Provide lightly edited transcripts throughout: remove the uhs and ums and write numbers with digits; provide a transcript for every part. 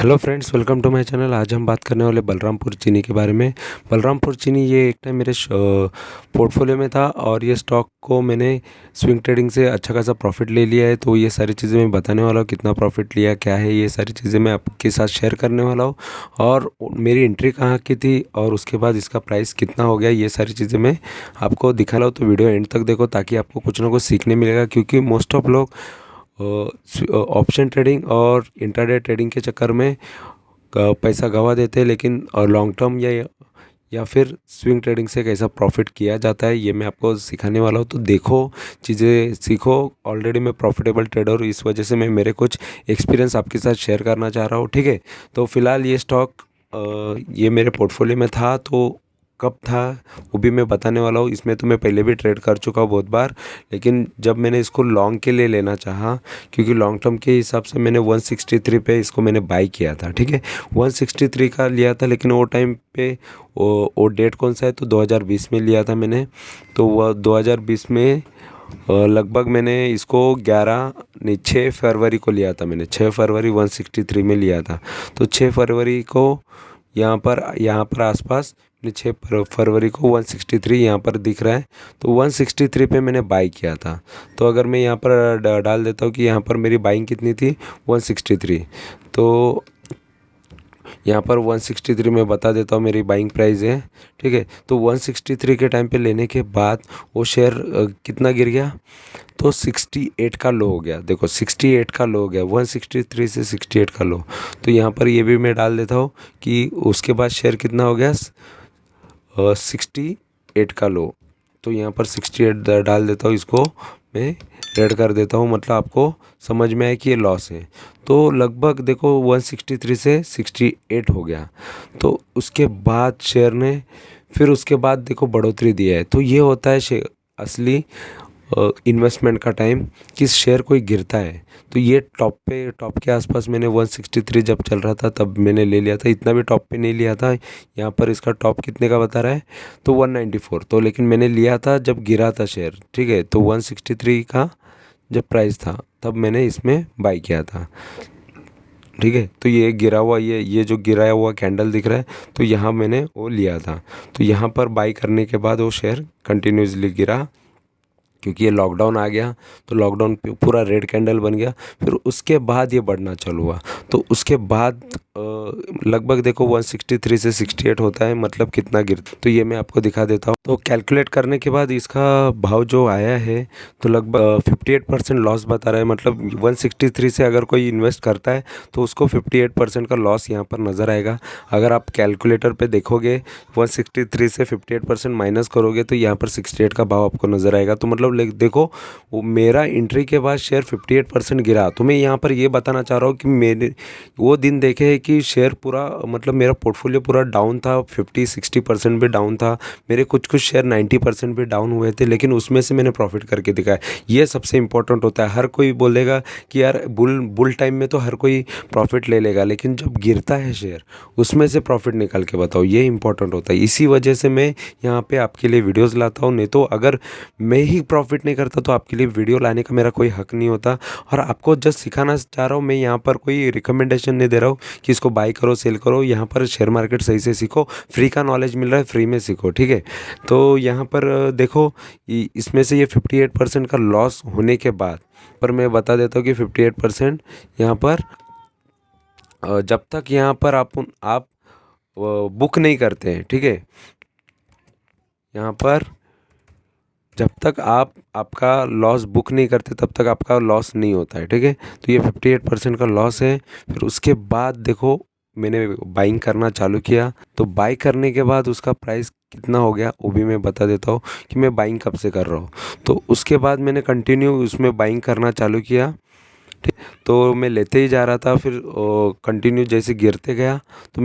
Hello friends, welcome to my channel. आज हम बात करने वाले बलरामपुर चीनी के बारे में। बलरामपुर चीनी ये एक टाइम मेरे पोर्टफोलियो में था और ये स्टॉक को मैंने स्विंग ट्रेडिंग से अच्छा खासा प्रॉफिट ले लिया है। तो ये सारी चीज़ें मैं बताने वाला हूँ, कितना प्रॉफिट लिया, क्या है, ये सारी चीज़ें मैं आपके साथ शेयर करने वाला हूँ। और मेरी एंट्री कहाँ की थी और उसके बाद इसका प्राइस कितना हो गया, ये सारी चीज़ें मैं आपको दिखा रहा हूँ। तो वीडियो एंड तक देखो ताकि आपको कुछ ना कुछ सीखने मिलेगा, क्योंकि मोस्ट ऑफ लोग ऑप्शन ट्रेडिंग और इंट्राडे ट्रेडिंग के चक्कर में पैसा गंवा देते हैं। लेकिन लॉन्ग टर्म या फिर स्विंग ट्रेडिंग से कैसा प्रॉफिट किया जाता है, ये मैं आपको सिखाने वाला हूँ। तो देखो, चीज़ें सीखो। ऑलरेडी मैं प्रॉफिटेबल ट्रेडर हूँ, इस वजह से मैं मेरे कुछ एक्सपीरियंस आपके साथ शेयर करना चाह रहा हूँ, ठीक है। तो फिलहाल ये स्टॉक ये मेरे पोर्टफोलियो में था, तो कब था वो भी मैं बताने वाला हूँ। इसमें तो मैं पहले भी ट्रेड कर चुका हूँ बहुत बार, लेकिन जब मैंने इसको लॉन्ग के लिए लेना चाहा, क्योंकि लॉन्ग टर्म के हिसाब से मैंने 163 पे इसको मैंने बाई किया था, ठीक है। 163 का लिया था, लेकिन वो टाइम पे वो डेट कौन सा है, तो 2020 में लिया था मैंने। तो वह 2020 में लगभग मैंने इसको 6 फरवरी को लिया था मैंने। 6 फरवरी 163 में लिया था। तो 6 फरवरी को यहाँ पर आसपास 6 फरवरी को 163 यहाँ पर दिख रहा है, तो 163 पे मैंने बाई किया था। तो अगर मैं यहाँ पर डाल देता हूँ कि यहाँ पर मेरी बाइंग कितनी थी, 163। तो यहाँ पर 163 में बता देता हूँ मेरी बाइंग प्राइस है, ठीक है। तो 163 के टाइम पे लेने के बाद वो शेयर कितना गिर गया, तो 68 का लो हो गया। देखो 68 का लो हो गया, 163 से 68 का लो। तो यहाँ पर ये भी मैं डाल देता हूँ कि उसके बाद शेयर कितना हो गया, 68 का लो। तो यहाँ पर 68 डाल देता हूँ, इसको मैं रेड कर देता हूँ, मतलब आपको समझ में आए कि ये लॉस है। तो लगभग देखो 163 से 68 हो गया। तो उसके बाद शेयर ने फिर उसके बाद देखो बढ़ोतरी दिया है। तो ये होता है असली इन्वेस्टमेंट का टाइम, कि शेयर कोई गिरता है। तो ये टॉप के आसपास मैंने 163 जब चल रहा था तब मैंने ले लिया था। इतना भी टॉप पे नहीं लिया था। यहाँ पर इसका टॉप कितने का बता रहा है, तो 194। तो लेकिन मैंने लिया था जब गिरा था शेयर, ठीक है। तो 163 का जब प्राइस था तब मैंने इसमें बाई किया था, ठीक है। तो ये गिरा हुआ ये जो गिराया हुआ कैंडल दिख रहा है, तो यहाँ मैंने वो लिया था। तो यहाँ पर बाई करने के बाद वो शेयर कंटिन्यूसली गिरा, क्योंकि ये लॉकडाउन आ गया। तो लॉकडाउन पे पूरा रेड कैंडल बन गया। फिर उसके बाद ये बढ़ना चालू हुआ। तो उसके बाद लगभग देखो 163 से 68 होता है, मतलब कितना गिरता। तो ये मैं आपको दिखा देता हूँ। तो कैलकुलेट करने के बाद इसका भाव जो आया है, तो लगभग 58% लॉस बता रहा है। मतलब 163 से अगर कोई इन्वेस्ट करता है तो उसको 58% का लॉस यहाँ पर नज़र आएगा। अगर आप कैलकुलेटर पे देखोगे 163 से 58% माइनस करोगे, तो यहाँ पर 68 का भाव आपको नज़र आएगा। तो मतलब देखो, वो मेरा एंट्री के बाद शेयर 58% गिरा। तो मैं यहाँ पर ये बताना चाह रहा हूँ कि मैंने वो दिन देखे हैं कि शेयर पूरा, मतलब मेरा पोर्टफोलियो पूरा डाउन था, 50-60% भी डाउन था। मेरे कुछ शेयर 90% भी डाउन हुए थे, लेकिन उसमें से मैंने प्रॉफिट करके दिखाया। ये सबसे इंपॉर्टेंट होता है। हर कोई बोलेगा कि यार बुल टाइम में तो हर कोई प्रॉफिट ले लेगा, लेकिन जब गिरता है शेयर उसमें से प्रॉफिट निकाल के बताओ, ये इंपॉर्टेंट होता है। इसी वजह से मैं यहाँ पे आपके लिए वीडियोज़ लाता हूँ। नहीं तो अगर मैं ही प्रॉफिट नहीं करता तो आपके लिए वीडियो लाने का मेरा कोई हक नहीं होता। और आपको जस्ट सिखाना चाह रहा हूँ, मैं यहाँ पर कोई रिकमेंडेशन नहीं दे रहा हूँ कि इसको बाई करो सेल करो। यहाँ पर शेयर मार्केट सही से सीखो, फ्री का नॉलेज मिल रहा है, फ्री में सीखो, ठीक है। तो यहाँ पर देखो, इसमें से ये 58% का लॉस होने के बाद, पर मैं बता देता हूँ कि 58% यहाँ पर जब तक यहाँ पर आप बुक नहीं करते हैं, ठीक है। यहाँ पर जब तक आपका लॉस बुक नहीं करते तब तक आपका लॉस नहीं होता है, ठीक है। तो ये 58% का लॉस है। फिर उसके बाद देखो मैंने बाइंग करना चालू किया। तो बाई करने के बाद उसका प्राइस कितना हो गया वो भी मैं बता देता हूँ कि मैं बाइंग कब से कर रहा हूँ। तो उसके बाद मैंने कंटिन्यू उसमें बाइंग करना चालू किया, ठीक। तो मैं लेते ही जा रहा था, फिर कंटिन्यू जैसे गिरते गया। तो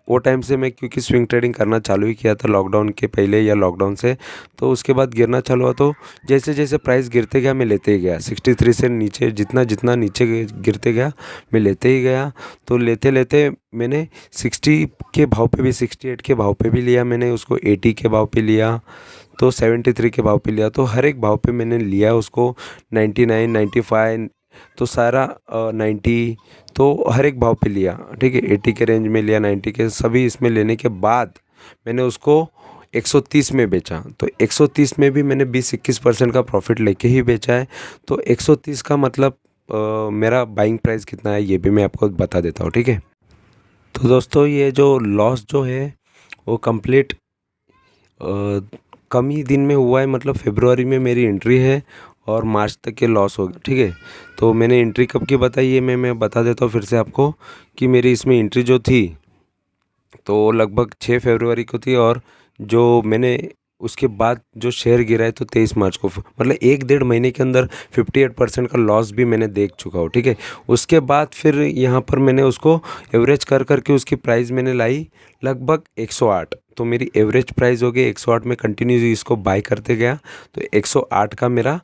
वो टाइम से मैं, क्योंकि स्विंग ट्रेडिंग करना चालू ही किया था लॉकडाउन के पहले या लॉकडाउन से, तो उसके बाद गिरना चालू हुआ। तो जैसे जैसे प्राइस गिरते गया मैं लेते ही गया। 63 से नीचे जितना नीचे गिरते गया मैं लेते ही गया। तो लेते लेते मैंने 60 के भाव पे भी, 68 के भाव पे भी लिया मैंने उसको, 80 के भाव पे लिया, तो 73 के भाव पे लिया। तो हर एक भाव पे मैंने लिया उसको। 99, 95, तो सारा 90, तो हर एक भाव पे लिया, ठीक है, 80 के रेंज में लिया, 90 के सभी इसमें लेने के बाद मैंने उसको 130 में बेचा। तो 130 में भी मैंने 20-21% का प्रॉफिट लेके ही बेचा है। तो 130 का मतलब मेरा बाइंग प्राइस कितना है ये भी मैं आपको बता देता हूँ, ठीक है। तो दोस्तों ये जो लॉस जो है वो कंप्लीट कम ही दिन में हुआ है, मतलब फरवरी में मेरी एंट्री है और मार्च तक के लॉस हो गया, ठीक है। तो मैंने एंट्री कब की बताई ये मैं बता देता हूँ फिर से आपको कि मेरी इसमें एंट्री जो थी तो लगभग 6 फरवरी को थी, और जो मैंने उसके बाद जो शेयर गिरा है तो 23 मार्च को, मतलब 1-1.5 महीने के अंदर 58% का लॉस भी मैंने देख चुका हूँ, ठीक है। उसके बाद फिर यहाँ पर मैंने उसको एवरेज कर करके उसकी प्राइस मैंने लाई लगभग 108। तो मेरी एवरेज प्राइस हो गई 108 में, कंटिन्यू इसको बाय करते गया तो 108 का मेरा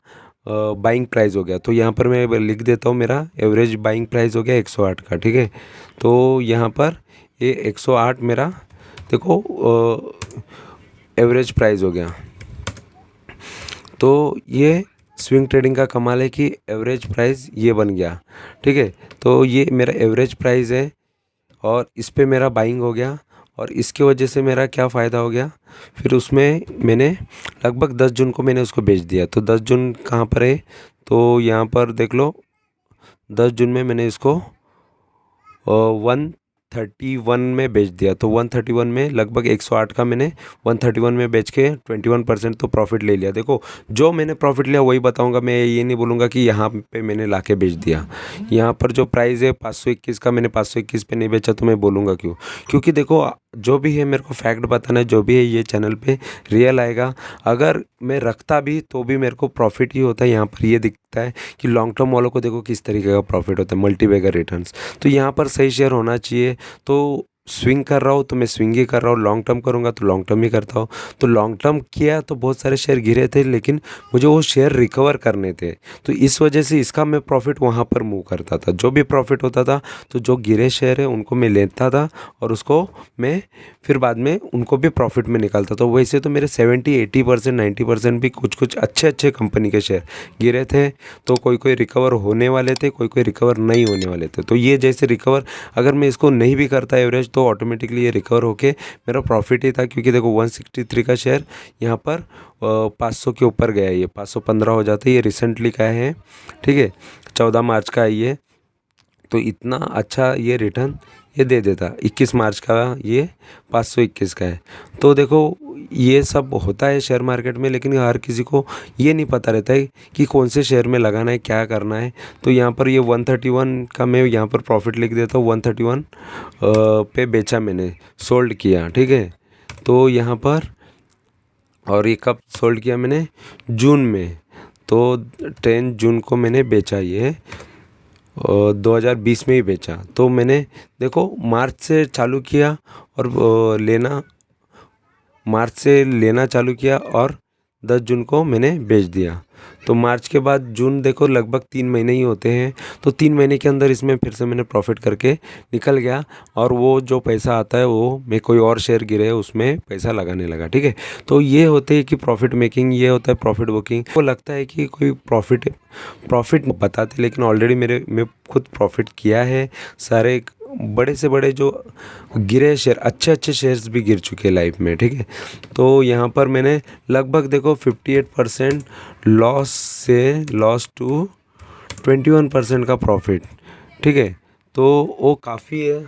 बाइंग प्राइस हो गया। तो यहाँ पर मैं लिख देता हूँ मेरा एवरेज बाइंग प्राइस हो गया 108 का, ठीक है। तो यहाँ पर ये 108 मेरा देखो एवरेज प्राइस हो गया। तो ये स्विंग ट्रेडिंग का कमाल है कि एवरेज प्राइस ये बन गया, ठीक है। तो ये मेरा एवरेज प्राइस है और इस पे मेरा बाइंग हो गया, और इसके वजह से मेरा क्या फ़ायदा हो गया, फिर उसमें मैंने लगभग 10 जून को मैंने उसको बेच दिया। तो 10 जून कहाँ पर है, तो यहाँ पर देख लो 10 जून में मैंने इसको 131 में बेच दिया। तो 131 में लगभग 108 का मैंने 131 में बेच के 21% तो प्रॉफिट ले लिया। देखो जो मैंने प्रॉफिट लिया वही बताऊंगा, मैं ये नहीं बोलूँगा कि यहाँ पे मैंने लाके बेच दिया। यहाँ पर जो प्राइस है 521 का, मैंने 521 पे नहीं बेचा, तो मैं बोलूँगा क्यों, क्योंकि देखो जो भी है मेरे को फैक्ट बताना है, जो भी है ये चैनल पे रियल आएगा। अगर मैं रखता भी तो भी मेरे को प्रॉफिट ही होता है। यहाँ पर ये दिखता है कि लॉन्ग टर्म वालों को देखो किस तरीके का प्रॉफिट होता है, मल्टीबैगर रिटर्न्स। तो यहाँ पर सही शेयर होना चाहिए। तो स्विंग कर रहा हूँ तो मैं स्विंग ही कर रहा हूँ, लॉन्ग टर्म करूँगा तो लॉन्ग टर्म ही करता हूँ। तो लॉन्ग टर्म किया तो बहुत सारे शेयर गिरे थे, लेकिन मुझे वो शेयर रिकवर करने थे, तो इस वजह से इसका मैं प्रॉफिट वहाँ पर मूव करता था। जो भी प्रॉफिट होता था तो जो गिरे शेयर है उनको मैं लेता था और उसको मैं फिर बाद में उनको भी प्रॉफिट में निकालता। तो वैसे तो मेरे 70-80%, 90% भी कुछ कुछ अच्छे अच्छे कंपनी के शेयर गिरे थे। तो कोई कोई रिकवर होने वाले थे, कोई कोई रिकवर नहीं होने वाले थे। तो ये जैसे रिकवर अगर मैं इसको नहीं भी करता एवरेज तो ऑटोमेटिकली ये रिकवर होके मेरा प्रॉफिट ही था, क्योंकि देखो 163 का शेयर यहाँ पर 500 के ऊपर गया, ये 515 हो जाता है। ये रिसेंटली का है, ठीक है, 14 मार्च का है ये। तो इतना अच्छा ये रिटर्न ये दे देता। 21 मार्च का ये 521 का है। तो देखो ये सब होता है शेयर मार्केट में, लेकिन हर किसी को ये नहीं पता रहता है कि कौन से शेयर में लगाना है, क्या करना है। तो यहाँ पर ये 131 का मैं यहाँ पर प्रॉफिट लिख देता हूँ। 131 पे बेचा मैंने, सोल्ड किया, ठीक है। तो यहाँ पर, और ये कब सोल्ड किया मैंने, जून में। तो 10 जून को मैंने बेचा ये, 2020 में ही बेचा। तो मैंने देखो मार्च से चालू किया और मार्च से लेना चालू किया और 10 जून को मैंने बेच दिया। तो मार्च के बाद जून देखो लगभग 3 महीने ही होते हैं। तो 3 महीने के अंदर इसमें फिर से मैंने प्रॉफिट करके निकल गया, और वो जो पैसा आता है वो मैं कोई और शेयर गिरे उसमें पैसा लगाने लगा, ठीक है। तो ये होते हैं कि प्रॉफिट मेकिंग, ये होता है प्रॉफिट बुकिंग। वो लगता है कि कोई प्रॉफिट बताते, लेकिन ऑलरेडी मैं खुद प्रॉफिट किया है। सारे बड़े से बड़े जो गिरे शेयर, अच्छे अच्छे शेयर्स भी गिर चुके हैं लाइफ में, ठीक है। तो यहाँ पर मैंने लगभग देखो 58% लॉस से लॉस टू 21% का प्रॉफिट, ठीक है। तो वो काफ़ी है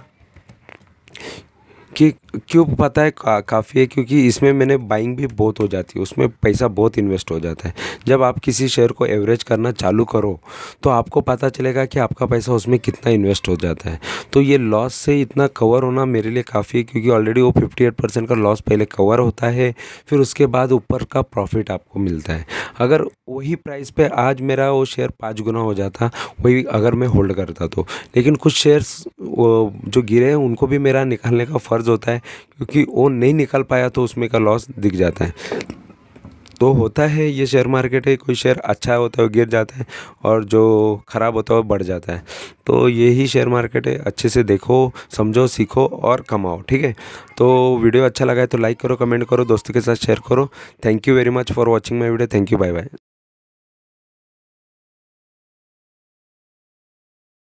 कि क्यों पता है, काफ़ी है क्योंकि इसमें मैंने बाइंग भी बहुत हो जाती है, उसमें पैसा बहुत इन्वेस्ट हो जाता है। जब आप किसी शेयर को एवरेज करना चालू करो तो आपको पता चलेगा कि आपका पैसा उसमें कितना इन्वेस्ट हो जाता है। तो ये लॉस से इतना कवर होना मेरे लिए काफ़ी है, क्योंकि ऑलरेडी वो 58% का लॉस पहले कवर होता है, फिर उसके बाद ऊपर का प्रॉफिट आपको मिलता है। अगर वही प्राइस पे आज मेरा वो शेयर 5 गुना हो जाता, वही अगर मैं होल्ड करता तो। लेकिन कुछ शेयर्स जो गिरे हैं उनको भी मेरा निकालने का फ़र्ज़ होता है, क्योंकि वो नहीं निकल पाया तो उसमें का लॉस दिख जाता है। तो होता है, ये शेयर मार्केट है, कोई शेयर अच्छा होता है वो गिर जाता है और जो ख़राब होता है वो बढ़ जाता है। तो यही शेयर मार्केट है, अच्छे से देखो, समझो, सीखो और कमाओ, ठीक है। तो वीडियो अच्छा लगा है तो लाइक करो, कमेंट करो, दोस्तों के साथ शेयर करो। Thank you very much for watching my video. Thank you, bye bye.